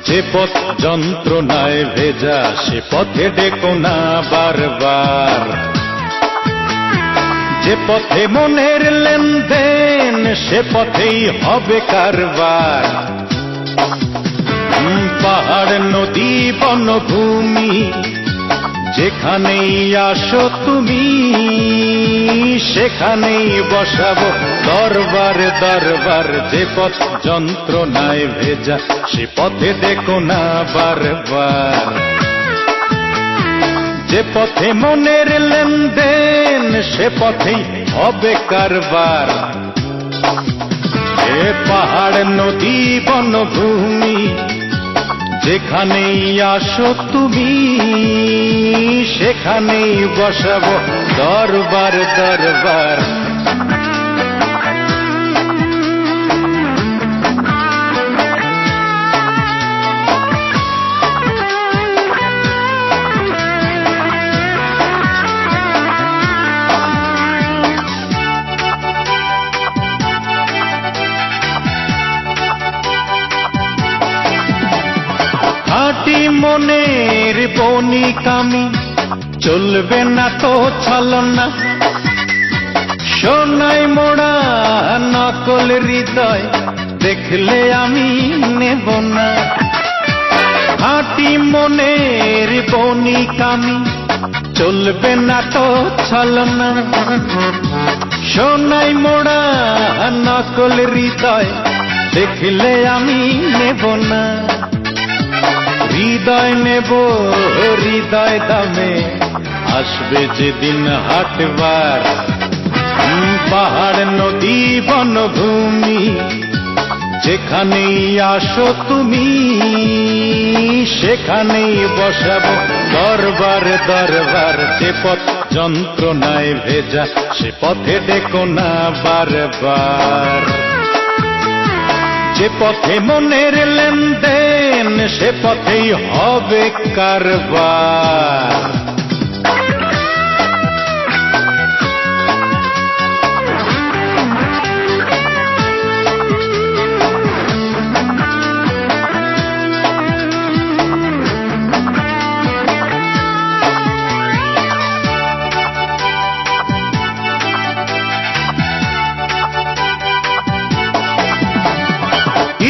যে পথ যন্ত্রণায় ভেজা সে পথে ডেকো না বারবার। যে পথে মনের লেনদেন সে পথেই হবে কারবার। পাহাড় নদী বনভূমি যেখানেই আসো তুমি সেখানেই বসাবো দরবার দরবার। যে পথ যন্ত্রণায় ভেজা সে পথে দেখো না বারবার। যে পথে মনের লেনদেন সে পথেই হবে কারবার। এ পাহাড় নদী বনভূমি যেখানেই আসো তুমি সেখানেই বসাবো দরবার দরবার। খাঁটি মনের বনিকামি চলবে না তো ছলনা। সোনায় মোড়া নকল হৃদয় দেখলে আমি নেব না। খাঁটি মনের বনিকামি চলবে না তো ছলনা। সোনায় মোড়া নকল হৃদয় দেখলে আমি নেব না। হৃদয় নেব হৃদয় দামে আসবে যেদিন হাটবার। পাহাড় নদী বনভূমি যেখানেই আসো তুমি সেখানেই বসাবো দরবার দরবার। যে পথ যন্ত্রণায় ভেজা সে পথে ডেকো না বারবার। যে পথে মনের লেনদেন সে পথেই হবে কারবার।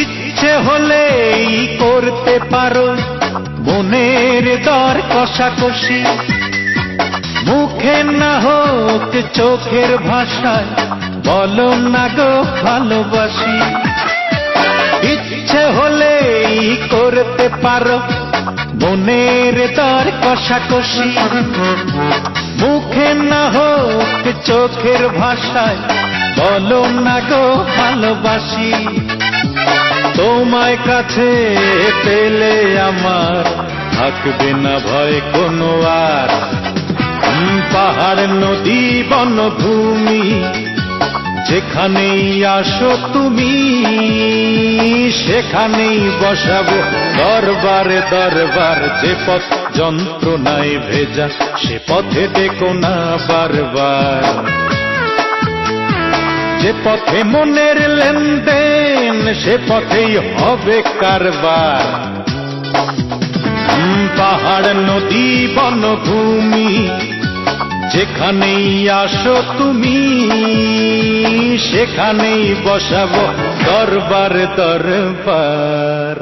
ইচ্ছে হলেই করতে পারো মনের দর কষাকষি। মুখে না হোক চোখের ভাষায় বলো না গো ভালোবাসি। ইচ্ছে হলেই করতে পারো মনের দর কষাকষি। মুখে না হোক চোখের ভাষায় বলো না গো ভালোবাসি। তোমায় কাছে পেলে আমার থাকবে না ভয় কোনো আর। পাহাড় নদী বনভূমি যেখানেই আসো তুমি সেখানেই বসাবো দরবার দরবার। যে পথ যন্ত্রণায় ভেজা সে পথে ডেকো না বারবার। যে পথে মনের লেনদেন সে পথেই হবে কারবার। পাহাড় নদী বনভূমি যেখানেই আসো তুমি সেখানেই বসাবো দরবার দরবার।